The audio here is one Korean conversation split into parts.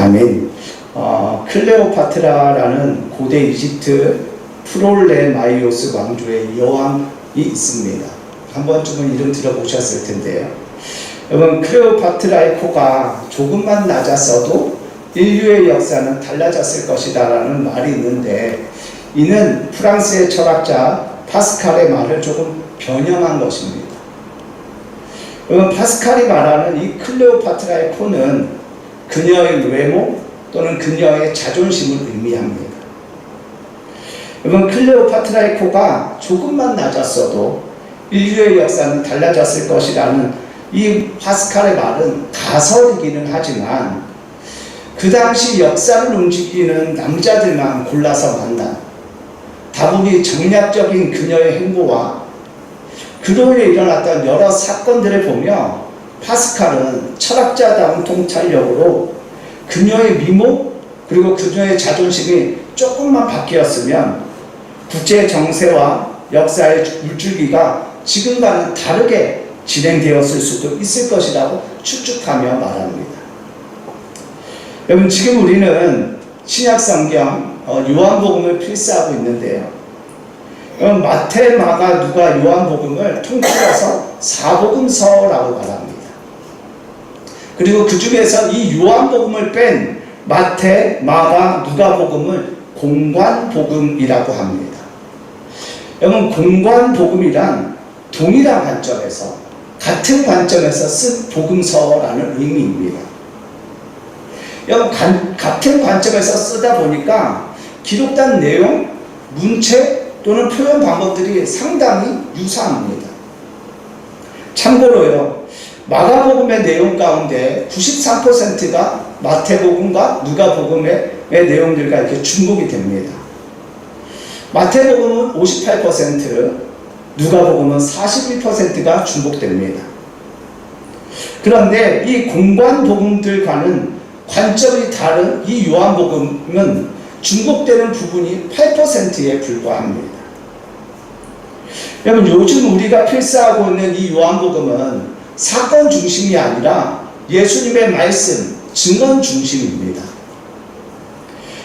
남인 클레오파트라라는 고대 이집트 프롤레마이오스 왕조의 여왕이 있습니다. 한 번쯤은 이름 들어보셨을 텐데요. 여러분, 클레오파트라의 코가 조금만 낮았어도 인류의 역사는 달라졌을 것이다 라는 말이 있는데, 이는 프랑스의 철학자 파스칼의 말을 조금 변형한 것입니다. 여러분, 파스칼이 말하는 이 클레오파트라의 코는 그녀의 외모 또는 그녀의 자존심을 의미합니다. 여러분, 클레오파트라의 코가 조금만 낮았어도 인류의 역사는 달라졌을 것이라는 이 파스칼의 말은 가설이기는 하지만, 그 당시 역사를 움직이는 남자들만 골라서 만난 다분히 정략적인 그녀의 행보와 그로 인해 일어났던 여러 사건들을 보며 파스칼은 철학자다운 통찰력으로 그녀의 미모 그리고 그녀의 자존심이 조금만 바뀌었으면 국제 정세와 역사의 물줄기가 지금과는 다르게 진행되었을 수도 있을 것이라고 추측하며 말합니다. 여러분, 지금 우리는 신약성경 요한복음을 필사하고 있는데요. 마태, 마가, 누가, 요한복음을 통틀어서 사복음서라고 말합니다. 그리고 그 중에서 이 요한복음을 뺀 마태, 마가, 누가복음을 공관복음이라고 합니다. 여러분, 공관복음이란 동일한 관점에서, 같은 관점에서 쓴 복음서라는 의미입니다. 여러분, 같은 관점에서 쓰다 보니까 기록된 내용, 문체 또는 표현 방법들이 상당히 유사합니다. 참고로요, 마가복음의 내용 가운데 93%가 마태복음과 누가복음의 내용들과 이렇게 중복이 됩니다. 마태복음은 58%, 누가복음은 41%가 중복됩니다. 그런데 이 공관복음들과는 관점이 다른 이 요한복음은 중복되는 부분이 8%에 불과합니다. 여러분, 요즘 우리가 필사하고 있는 이 요한복음은 사건 중심이 아니라 예수님의 말씀, 증언 중심입니다.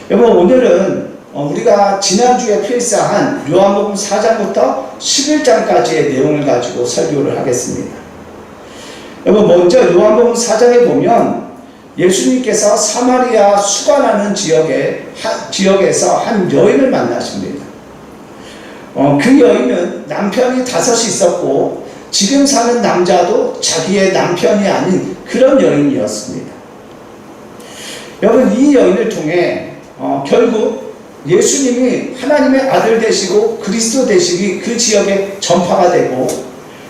여러분, 오늘은 우리가 지난주에 필사한 요한복음 4장부터 11장까지의 내용을 가지고 설교를 하겠습니다. 여러분, 먼저 요한복음 4장에 보면 예수님께서 사마리아 수가라는 지역에서 한 여인을 만나십니다. 그 여인은 남편이 5이 있었고 지금 사는 남자도 자기의 남편이 아닌 그런 여인이었습니다. 여러분, 이 여인을 통해 결국 예수님이 하나님의 아들 되시고 그리스도 되시기 그 지역에 전파가 되고,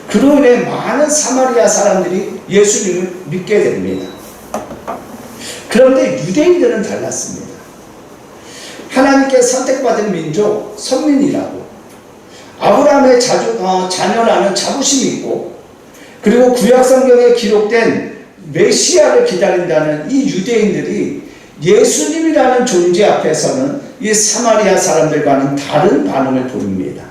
그로 인해 많은 사마리아 사람들이 예수님을 믿게 됩니다. 그런데 유대인들은 달랐습니다. 하나님께 선택받은 민족, 선민이라고, 아브라함의 자녀라는 자부심이 있고, 그리고 구약성경에 기록된 메시아를 기다린다는 이 유대인들이 예수님이라는 존재 앞에서는 이 사마리아 사람들과는 다른 반응을 보입니다.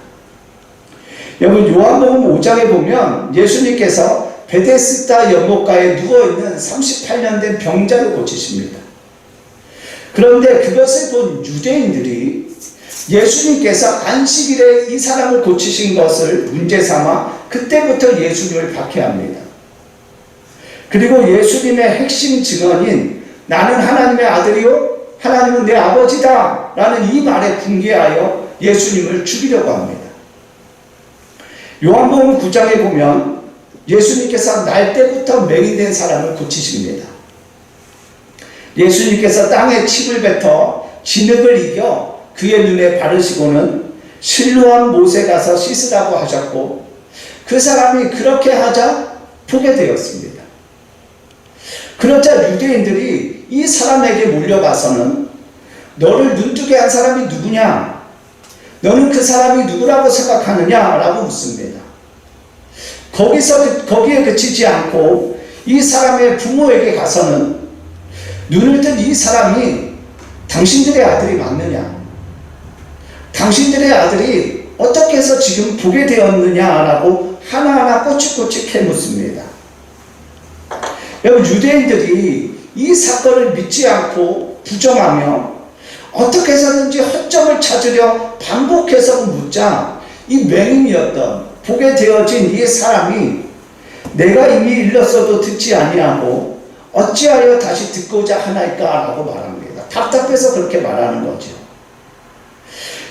여러분, 요한복음 5장에 보면 예수님께서 베데스다 연못가에 누워있는 38년 된 병자를 고치십니다. 그런데 그것을 본 유대인들이 예수님께서 안식일에 이 사람을 고치신 것을 문제삼아 그때부터 예수님을 박해합니다. 그리고 예수님의 핵심 증언인 나는 하나님의 아들이요 하나님은 내 아버지다 라는 이 말에 분개하여 예수님을 죽이려고 합니다. 요한복음 9장에 보면 예수님께서 날 때부터 맹인된 사람을 고치십니다. 예수님께서 땅에 침을 뱉어 진흙을 이겨 그의 눈에 바르시고는 실로암 못에 가서 씻으라고 하셨고, 그 사람이 그렇게 하자 보게 되었습니다. 그러자 유대인들이 이 사람에게 몰려가서는 너를 눈뜨게 한 사람이 누구냐? 너는 그 사람이 누구라고 생각하느냐? 라고 묻습니다. 거기에 그치지 않고 이 사람의 부모에게 가서는 눈을 뜬 이 사람이 당신들의 아들이 맞느냐? 당신들의 아들이 어떻게 해서 지금 보게 되었느냐라고 하나하나 꼬치꼬치 캐묻습니다. 여러분, 유대인들이 이 사건을 믿지 않고 부정하며 어떻게 해서든지 허점을 찾으려 반복해서 묻자 이 맹인이었던 보게 되어진 이 사람이 내가 이미 일렀어도 듣지 아니하고 어찌하여 다시 듣고자 하나이까? 라고 말합니다. 답답해서 그렇게 말하는 거죠.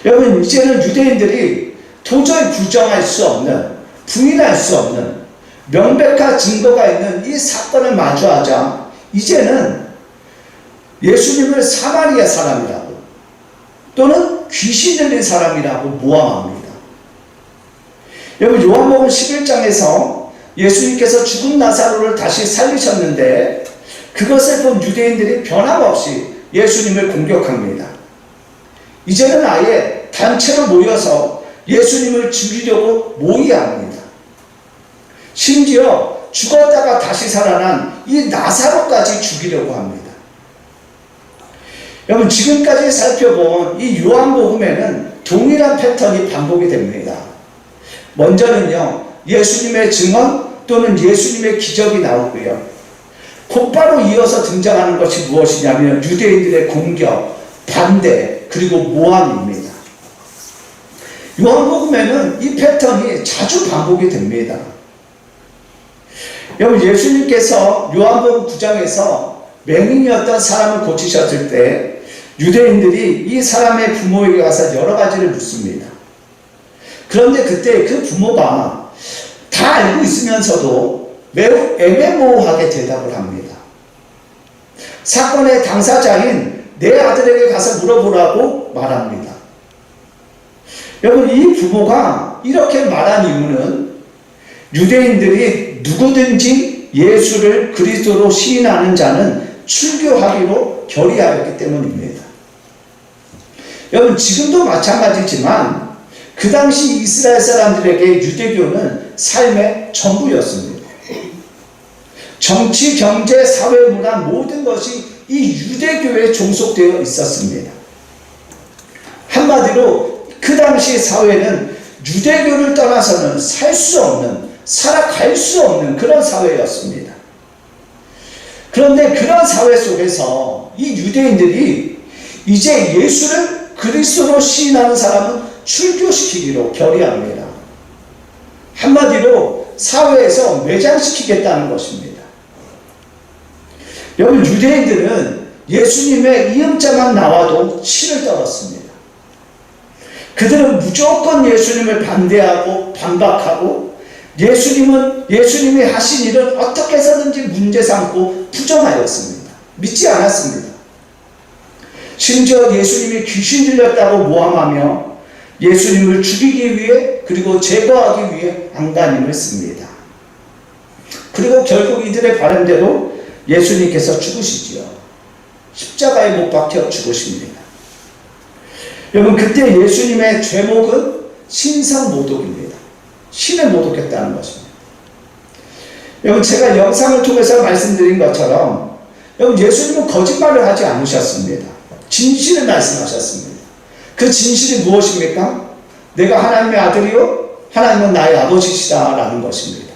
여러분, 이제는 유대인들이 도저히 부정할 수 없는, 부인할 수 없는 명백한 증거가 있는 이 사건을 마주하자 이제는 예수님을 사마리아 사람이라고 또는 귀신 들린 사람이라고 모함합니다. 여러분, 요한복음 11장에서 예수님께서 죽은 나사로를 다시 살리셨는데 그것을 본 유대인들이 변함없이 예수님을 공격합니다. 이제는 아예 단체로 모여서 예수님을 죽이려고 모의합니다. 심지어 죽었다가 다시 살아난 이 나사로까지 죽이려고 합니다. 여러분, 지금까지 살펴본 이 요한복음에는 동일한 패턴이 반복이 됩니다. 먼저는요, 예수님의 증언 또는 예수님의 기적이 나오고요. 곧바로 이어서 등장하는 것이 무엇이냐면 유대인들의 공격, 반대, 그리고 모함입니다. 요한복음에는 이 패턴이 자주 반복이 됩니다. 여러분, 예수님께서 요한복음 9장에서 맹인이었던 사람을 고치셨을 때 유대인들이 이 사람의 부모에게 가서 여러 가지를 묻습니다. 그런데 그때 그 부모가 다 알고 있으면서도 매우 애매모호하게 대답을 합니다. 사건의 당사자인 내 아들에게 가서 물어보라고 말합니다. 여러분, 이 부모가 이렇게 말한 이유는 유대인들이 누구든지 예수를 그리스도로 시인하는 자는 출교하기로 결의하였기 때문입니다. 여러분, 지금도 마찬가지지만 그 당시 이스라엘 사람들에게 유대교는 삶의 전부였습니다. 정치, 경제, 사회, 문화 모든 것이 이 유대교에 종속되어 있었습니다. 한마디로 그 당시 사회는 유대교를 떠나서는 살 수 없는, 살아갈 수 없는 그런 사회였습니다. 그런데 그런 사회 속에서 이 유대인들이 이제 예수를 그리스도로 시인하는 사람은 출교시키기로 결의합니다. 한마디로 사회에서 매장시키겠다는 것입니다. 여러분, 유대인들은 예수님의 이음자만 나와도 치를 떨었습니다. 그들은 무조건 예수님을 반대하고 반박하고 예수님이 하신 일은 어떻게 해서든지 문제 삼고 부정하였습니다. 믿지 않았습니다. 심지어 예수님이 귀신 들렸다고 모함하며 예수님을 죽이기 위해 그리고 제거하기 위해 안간힘을 씁니다. 그리고 결국 이들의 바람대로 예수님께서 죽으시지요. 십자가에 못 박혀 죽으십니다. 여러분, 그때 예수님의 죄목은 신성모독입니다. 신을 모독했다는 것입니다. 여러분, 제가 영상을 통해서 말씀드린 것처럼 여러분, 예수님은 거짓말을 하지 않으셨습니다. 진실을 말씀하셨습니다. 그 진실이 무엇입니까? 내가 하나님의 아들이요 하나님은 나의 아버지시다 라는 것입니다.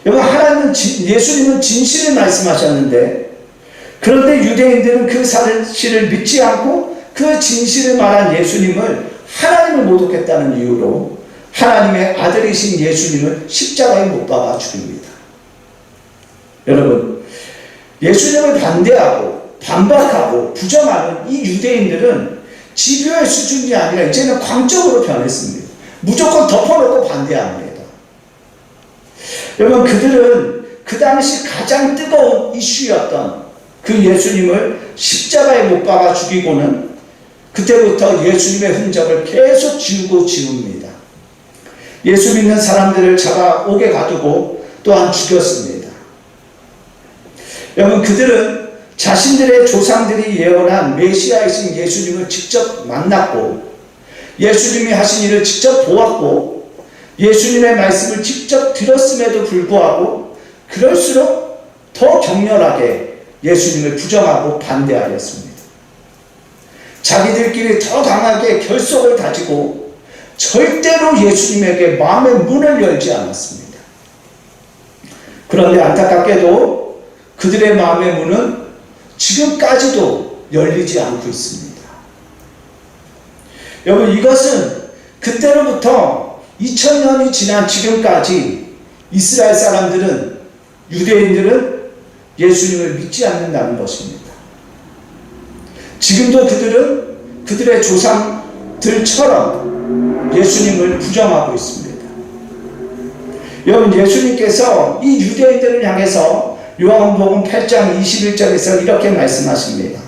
여러분, 예수님은 진실을 말씀하셨는데 그런데 유대인들은 그 사실을 믿지 않고 그 진실을 말한 예수님을 하나님을 모독했다는 이유로 하나님의 아들이신 예수님을 십자가에 못 박아 죽입니다. 여러분, 예수님을 반대하고 반박하고 부정하는 이 유대인들은 집요의 수준이 아니라 이제는 광적으로 변했습니다. 무조건 덮어놓고 반대합니다. 여러분, 그들은 그 당시 가장 뜨거운 이슈였던 그 예수님을 십자가에 못 박아 죽이고는 그때부터 예수님의 흔적을 계속 지웁니다. 예수 믿는 사람들을 잡아 옥에 가두고 또한 죽였습니다. 여러분, 그들은 자신들의 조상들이 예언한 메시아이신 예수님을 직접 만났고 예수님이 하신 일을 직접 보았고 예수님의 말씀을 직접 들었음에도 불구하고 그럴수록 더 격렬하게 예수님을 부정하고 반대하였습니다. 자기들끼리 더 강하게 결속을 다지고 절대로 예수님에게 마음의 문을 열지 않았습니다. 그런데 안타깝게도 그들의 마음의 문은 지금까지도 열리지 않고 있습니다. 여러분, 이것은 그때로부터 2000년이 지난 지금까지 이스라엘 사람들은, 유대인들은 예수님을 믿지 않는다는 것입니다. 지금도 그들은 그들의 조상들처럼 예수님을 부정하고 있습니다. 여러분, 예수님께서 이 유대인들을 향해서 요한복음 8장 21절에서 이렇게 말씀하십니다.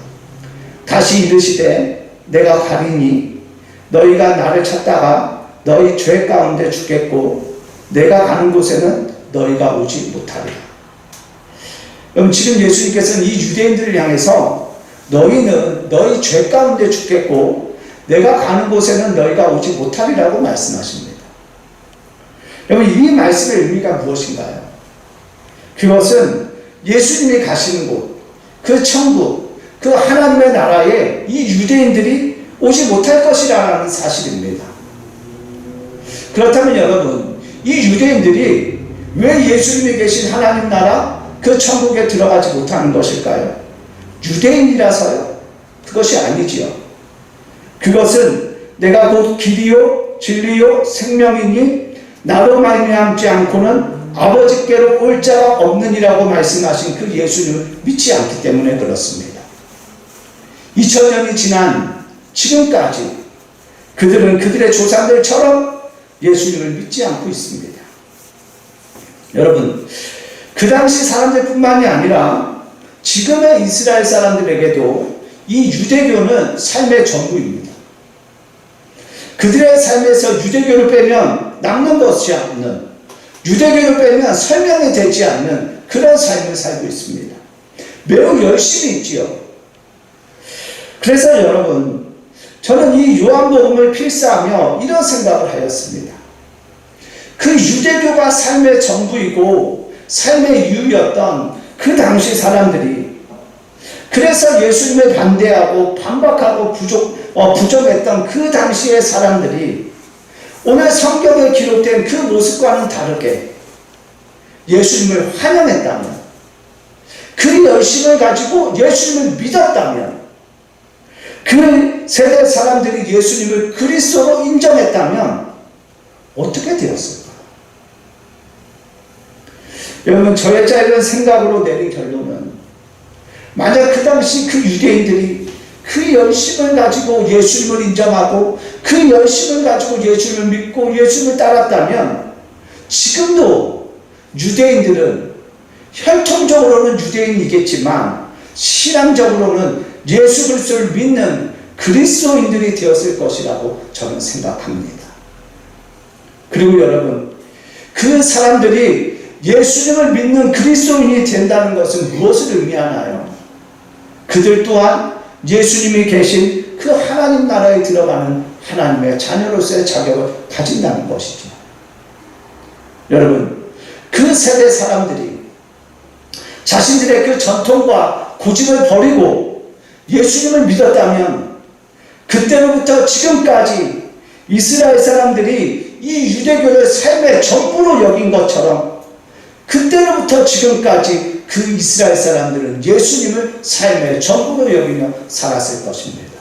다시 이르시되 내가 가리니 너희가 나를 찾다가 너희 죄 가운데 죽겠고 내가 가는 곳에는 너희가 오지 못하리라. 여러분, 지금 예수님께서는 이 유대인들을 향해서 너희는 너희 죄 가운데 죽겠고 내가 가는 곳에는 너희가 오지 못하리라고 말씀하십니다. 여러분, 이 말씀의 의미가 무엇인가요? 그것은 예수님이 가시는 곳, 그 천국, 그 하나님의 나라에 이 유대인들이 오지 못할 것이라는 사실입니다. 그렇다면 여러분, 이 유대인들이 왜 예수님이 계신 하나님 나라, 그 천국에 들어가지 못하는 것일까요? 유대인이라서요? 그것이 아니지요. 그것은 내가 곧 길이요 진리요 생명이니 나로 말미암지 않고는 아버지께로 올 자가 없느니라고 말씀하신 그 예수님을 믿지 않기 때문에 그렇습니다. 2000년이 지난 지금까지 그들은 그들의 조상들처럼 예수님을 믿지 않고 있습니다. 여러분, 그 당시 사람들뿐만이 아니라 지금의 이스라엘 사람들에게도 이 유대교는 삶의 전부입니다. 그들의 삶에서 유대교를 빼면 남는 것이 없는, 유대교를 빼면 설명이 되지 않는 그런 삶을 살고 있습니다. 매우 열심히 있지요. 그래서 여러분, 저는 이 요한복음을 필사하며 이런 생각을 하였습니다. 그 유대교가 삶의 전부이고 삶의 이유였던 그 당시 사람들이, 그래서 예수님을 반대하고 반박하고 부정했던 그 당시의 사람들이 오늘 성경에 기록된 그 모습과는 다르게 예수님을 환영했다면, 그 열심을 가지고 예수님을 믿었다면, 그 세대 사람들이 예수님을 그리스도로 인정했다면 어떻게 되었을까? 여러분, 저의 짧은 생각으로 내린 결론은, 만약 그 당시 그 유대인들이 그 열심을 가지고 예수님을 인정하고 그 열심을 가지고 예수님을 믿고 예수님을 따랐다면, 지금도 유대인들은 혈통적으로는 유대인이겠지만 신앙적으로는 예수 그리스도를 믿는 그리스도인들이 되었을 것이라고 저는 생각합니다. 그리고 여러분, 그 사람들이 예수님을 믿는 그리스도인이 된다는 것은 무엇을 의미하나요? 그들 또한 예수님이 계신 그 하나님 나라에 들어가는 하나님의 자녀로서의 자격을 가진다는 것이죠. 여러분, 그 세대 사람들이 자신들의 그 전통과 고집을 버리고 예수님을 믿었다면, 그때로부터 지금까지 이스라엘 사람들이 이 유대교를 삶의 전부로 여긴 것처럼 그때로부터 지금까지 그 이스라엘 사람들은 예수님을 삶의 전부로 여기며 살았을 것입니다.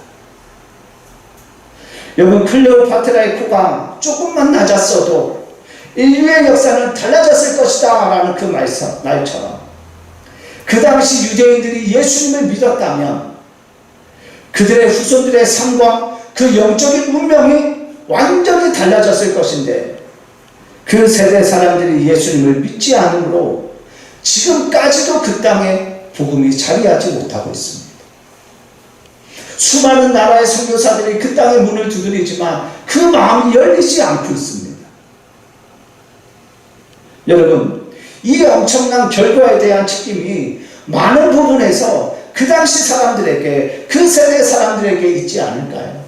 여러분, 클레오파트라의 코가 조금만 낮았어도 인류의 역사는 달라졌을 것이다 라는 그 말처럼, 그 당시 유대인들이 예수님을 믿었다면 그들의 후손들의 삶과 그 영적인 운명이 완전히 달라졌을 것인데, 그 세대 사람들이 예수님을 믿지 않으므로 지금까지도 그 땅에 복음이 자리하지 못하고 있습니다. 수많은 나라의 선교사들이 그 땅의 문을 두드리지만 그 마음이 열리지 않고 있습니다. 여러분, 이 엄청난 결과에 대한 책임이 많은 부분에서 그 당시 사람들에게, 그 세대 사람들에게 있지 않을까요?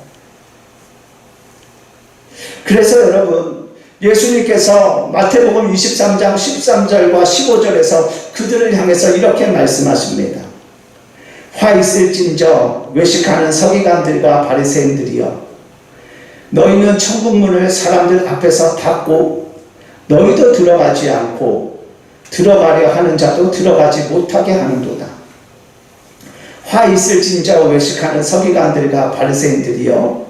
그래서 여러분, 예수님께서 마태복음 23장 13절과 15절에서 그들을 향해서 이렇게 말씀하십니다. 화 있을진저 외식하는 서기관들과 바리새인들이여, 너희는 천국문을 사람들 앞에서 닫고 너희도 들어가지 않고 들어가려 하는 자도 들어가지 못하게 하는도다. 화 있을진저 외식하는 서기관들과 바리새인들이여,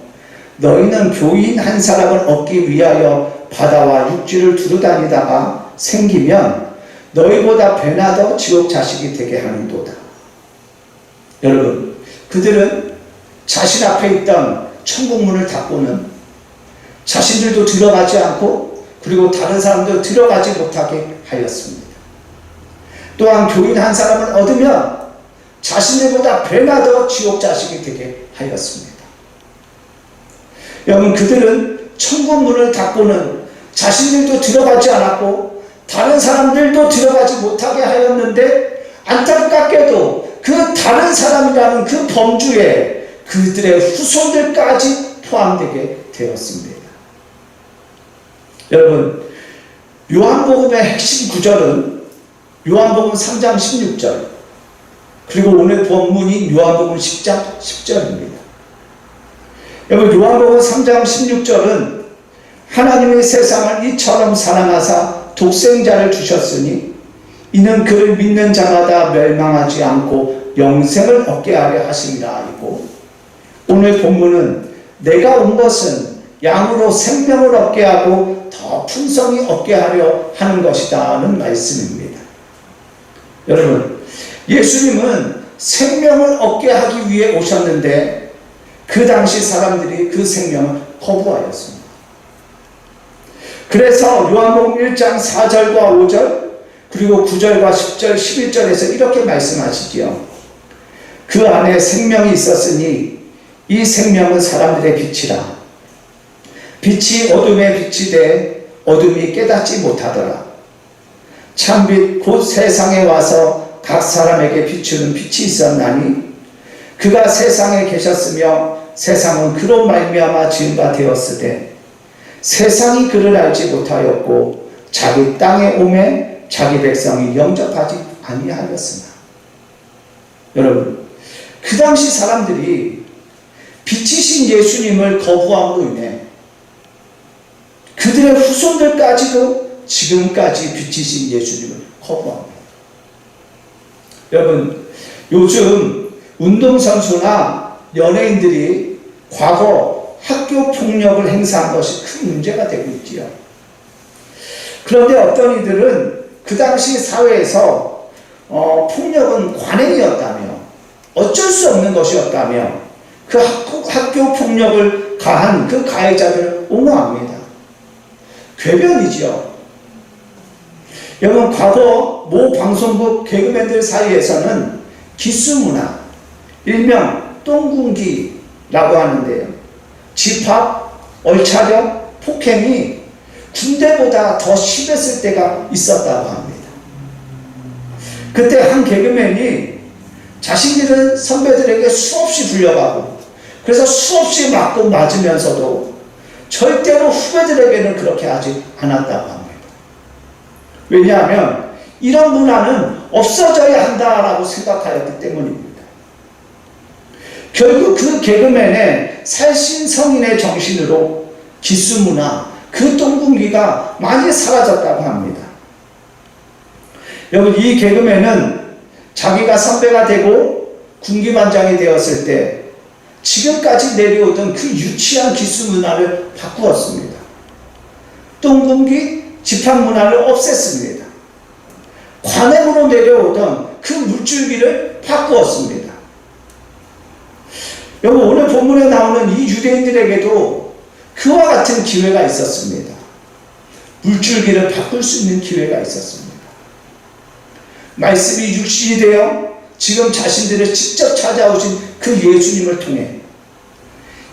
너희는 교인 한 사람을 얻기 위하여 바다와 육지를 두루다니다가 생기면 너희보다 배나 더 지옥 자식이 되게 하는도다. 여러분, 그들은 자신 앞에 있던 천국문을 닫고는 자신들도 들어가지 않고 그리고 다른 사람도 들어가지 못하게 하였습니다. 또한 교인 한 사람을 얻으면 자신들보다 배나 더 지옥 자식이 되게 하였습니다. 여러분, 그들은 천국문을 닫고는 자신들도 들어가지 않았고 다른 사람들도 들어가지 못하게 하였는데, 안타깝게도 그 다른 사람이라는 그 범주에 그들의 후손들까지 포함되게 되었습니다. 여러분, 요한복음의 핵심 구절은 요한복음 3장 16절, 그리고 오늘 본문인 요한복음 10장 10절입니다. 여러분, 요한복음 3장 16절은 하나님의 세상을 이처럼 사랑하사 독생자를 주셨으니 이는 그를 믿는 자마다 멸망하지 않고 영생을 얻게 하려 하심이라 이고, 오늘 본문은 내가 온 것은 양으로 생명을 얻게 하고 더 풍성히 얻게 하려 하는 것이다는 말씀입니다. 여러분, 예수님은 생명을 얻게 하기 위해 오셨는데 그 당시 사람들이 그 생명을 거부하였습니다. 그래서 요한복음 1장 4절과 5절 그리고 9절과 10절 11절에서 이렇게 말씀하시지요. 그 안에 생명이 있었으니 이 생명은 사람들의 빛이라. 빛이 어둠에 빛이 돼 어둠이 깨닫지 못하더라. 참빛 곧 세상에 와서 각 사람에게 비추는 빛이 있었나니 그가 세상에 계셨으며 세상은 그로 말미암아 지은 바 되었으되 세상이 그를 알지 못하였고 자기 땅에 오매 자기 백성이 영접하지 아니하였으나. 여러분, 그 당시 사람들이 빛이신 예수님을 거부함으로 인해 그들의 후손들까지도 지금까지 빛이신 예수님을 거부합니다. 여러분, 요즘 운동선수나 연예인들이 과거 학교 폭력을 행사한 것이 큰 문제가 되고 있지요. 그런데 어떤 이들은 그 당시 사회에서 폭력은 관행이었다며, 어쩔 수 없는 것이었다며 그 학교 폭력을 가한 그 가해자들을 옹호합니다. 궤변이지요. 여러분, 과거 모 방송국 개그맨들 사이에서는 기수문화, 일명 똥군기라고 하는데요. 집합, 얼차려, 폭행이 군대보다 더 심했을 때가 있었다고 합니다. 그때 한 개그맨이 자신들은 선배들에게 수없이 불려가고 그래서 수없이 맞고 맞으면서도 절대로 후배들에게는 그렇게 하지 않았다고 합니다. 왜냐하면 이런 문화는 없어져야 한다라고 생각하였기 때문입니다. 결국 그 개그맨의 살신성인의 정신으로 기수문화, 그 똥군기가 많이 사라졌다고 합니다. 여러분, 이 개그맨은 자기가 선배가 되고 군기반장이 되었을 때 지금까지 내려오던 그 유치한 기수 문화를 바꾸었습니다. 똥군기 집합 문화를 없앴습니다. 관행으로 내려오던 그 물줄기를 바꾸었습니다. 여러분, 오늘 본문에 나오는 이 유대인들에게도 그와 같은 기회가 있었습니다. 물줄기를 바꿀 수 있는 기회가 있었습니다. 말씀이 육신이 되어 지금 자신들을 직접 찾아오신 그 예수님을 통해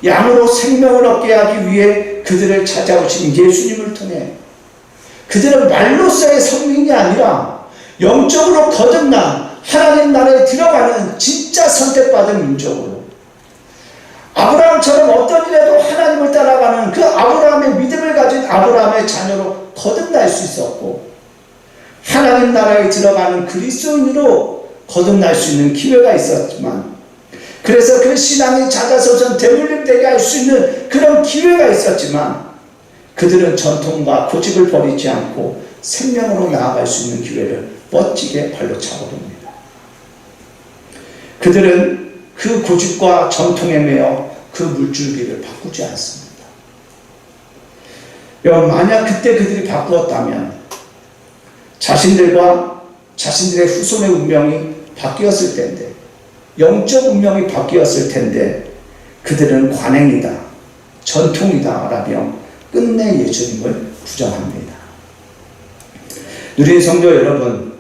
양으로 생명을 얻게 하기 위해 그들을 찾아오신 예수님을 통해 그들은 말로서의 성민이 아니라 영적으로 거듭난 하나님 나라에 들어가는 진짜 선택받은 민족으로, 아브라함처럼 어떤 일에도 하나님을 따라가는 그 아브라함의 믿음을 가진 아브라함의 자녀로 거듭날 수 있었고, 하나님 나라에 들어가는 그리스도인으로 거듭날 수 있는 기회가 있었지만, 그래서 그 신앙이 자자소선 대물림되게 할 수 있는 그런 기회가 있었지만, 그들은 전통과 고집을 버리지 않고 생명으로 나아갈 수 있는 기회를 멋지게 발로 차오릅니다. 그들은 그 고집과 전통에 매여 그 물줄기를 바꾸지 않습니다. 여러분, 만약 그때 그들이 바꾸었다면 자신들과 자신들의 후손의 운명이 바뀌었을 텐데, 영적 운명이 바뀌었을 텐데, 그들은 관행이다, 전통이다 라며 끝내 예수님을 부정합니다. 누린 성도 여러분,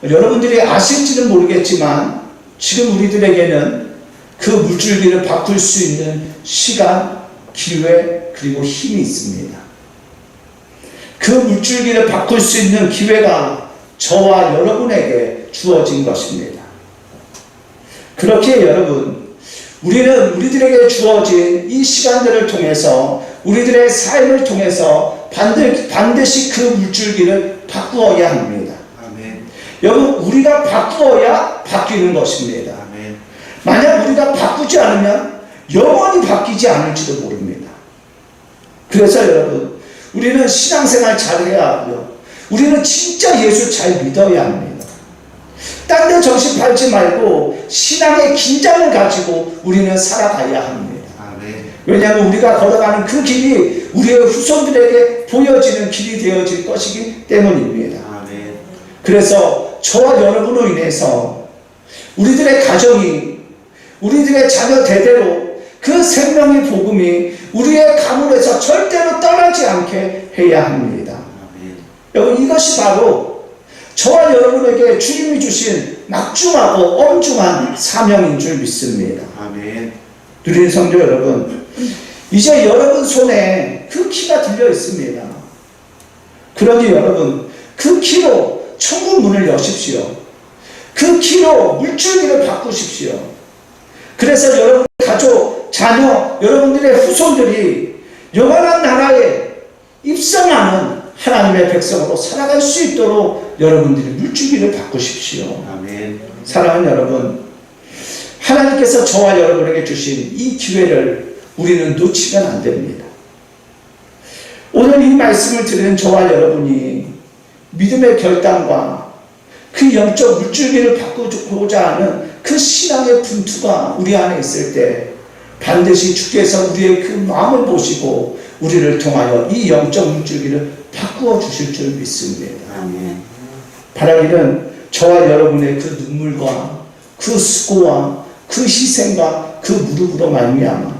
여러분들이 아실지는 모르겠지만 지금 우리들에게는 그 물줄기를 바꿀 수 있는 시간, 기회, 그리고 힘이 있습니다. 그 물줄기를 바꿀 수 있는 기회가 저와 여러분에게 주어진 것입니다. 그렇게 여러분, 우리는 우리들에게 주어진 이 시간들을 통해서, 우리들의 삶을 통해서 반드시 그 물줄기를 바꾸어야 합니다. 아멘. 여러분, 우리가 바꾸어야 바뀌는 것입니다. 아멘. 만약 우리가 바꾸지 않으면 영원히 바뀌지 않을지도 모릅니다. 그래서 여러분, 우리는 신앙생활 잘해야 하고요, 우리는 진짜 예수 잘 믿어야 합니다. 딴 데 정신 팔지 말고 신앙의 긴장을 가지고 우리는 살아가야 합니다. 아멘. 왜냐하면 우리가 걸어가는 그 길이 우리의 후손들에게 보여지는 길이 되어질 것이기 때문입니다. 아멘. 그래서 저와 여러분으로 인해서 우리들의 가정이, 우리들의 자녀 대대로 그 생명의 복음이 우리의 가문에서 절대로 떠나지 않게 해야 합니다. 아멘. 여러분, 이것이 바로 저와 여러분에게 주님이 주신 막중하고 엄중한 사명인 줄 믿습니다. 아멘. 누린 성도 여러분, 이제 여러분 손에 그 키가 들려 있습니다. 그러니 여러분, 그 키로 천국 문을 여십시오. 그 키로 물줄기를 바꾸십시오. 그래서 여러분 가족, 자녀, 여러분들의 후손들이 영원한 나라에 입성하는 하나님의 백성으로 살아갈 수 있도록 여러분들이 물줄기를 바꾸십시오. 아멘. 사랑하는 여러분, 하나님께서 저와 여러분에게 주신 이 기회를 우리는 놓치면 안 됩니다. 오늘 이 말씀을 들은 저와 여러분이 믿음의 결단과 그 영적 물줄기를 바꾸고자 하는 그 신앙의 분투가 우리 안에 있을 때 반드시 주께서 우리의 그 마음을 보시고 우리를 통하여 이 영적 물줄기를 바꾸어 주실 줄 믿습니다. 아멘. 바라기는 저와 여러분의 그 눈물과 그 수고와 그 희생과 그 무릎으로 말미암아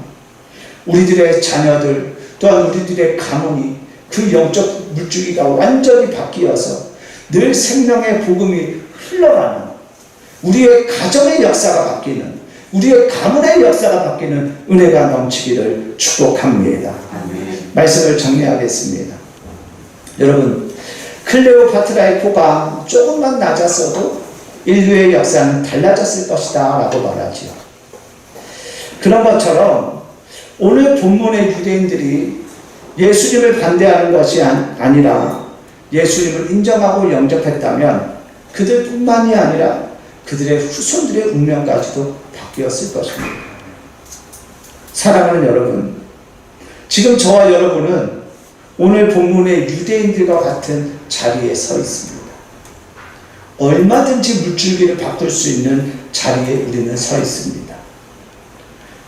우리들의 자녀들 또한 우리들의 가문이 그 영적 물줄기가 완전히 바뀌어서 늘 생명의 복음이 흘러가는, 우리의 가정의 역사가 바뀌는, 우리의 가문의 역사가 바뀌는 은혜가 넘치기를 축복합니다. 아멘. 말씀을 정리하겠습니다. 여러분, 클레오파트라의 코가 조금만 낮았어도 인류의 역사는 달라졌을 것이다 라고 말하지요. 그런 것처럼 오늘 본문의 유대인들이 예수님을 반대하는 것이 아니라 예수님을 인정하고 영접했다면 그들뿐만이 아니라 그들의 후손들의 운명까지도 바뀌었을 것입니다. 사랑하는 여러분, 지금 저와 여러분은 오늘 본문의 유대인들과 같은 자리에 서 있습니다. 얼마든지 물줄기를 바꿀 수 있는 자리에 우리는 서 있습니다.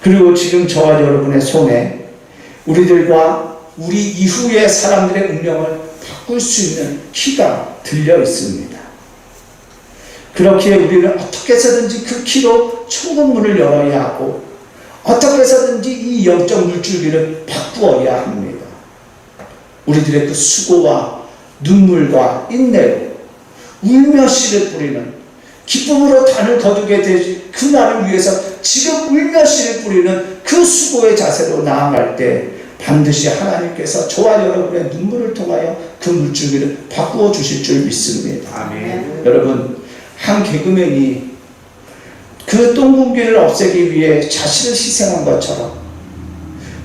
그리고 지금 저와 여러분의 손에 우리들과 우리 이후의 사람들의 운명을 바꿀 수 있는 키가 들려 있습니다. 그렇기에 우리는 어떻게 해서든지 그 키로 천국 문을 열어야 하고 어떻게 해서든지 이 영적 물줄기를 바꾸어야 합니다. 우리들의 그 수고와 눈물과 인내로 울며 씨를 뿌리는, 기쁨으로 단을 거두게 되지 그날을 위해서 지금 울며 씨를 뿌리는 그 수고의 자세로 나아갈 때 반드시 하나님께서 저와 여러분의 눈물을 통하여 그 물줄기를 바꾸어 주실 줄 믿습니다. 아멘. 여러분, 한 개그맨이 그 똥군기를 없애기 위해 자신을 희생한 것처럼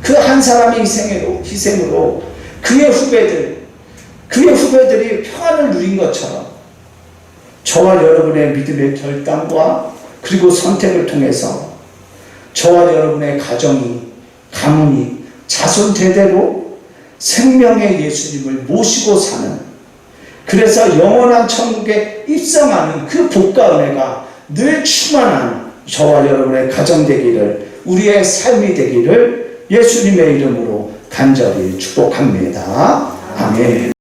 그 한 사람의 희생으로 그의 후배들이 평안을 누린 것처럼 저와 여러분의 믿음의 결단과 그리고 선택을 통해서 저와 여러분의 가정이, 가문이 자손 대대로 생명의 예수님을 모시고 사는 그래서 영원한 천국에 입성하는 그 복과 은혜가 늘 충만한 저와 여러분의 가정 되기를, 우리의 삶이 되기를 예수님의 이름으로 간절히 축복합니다. 아멘.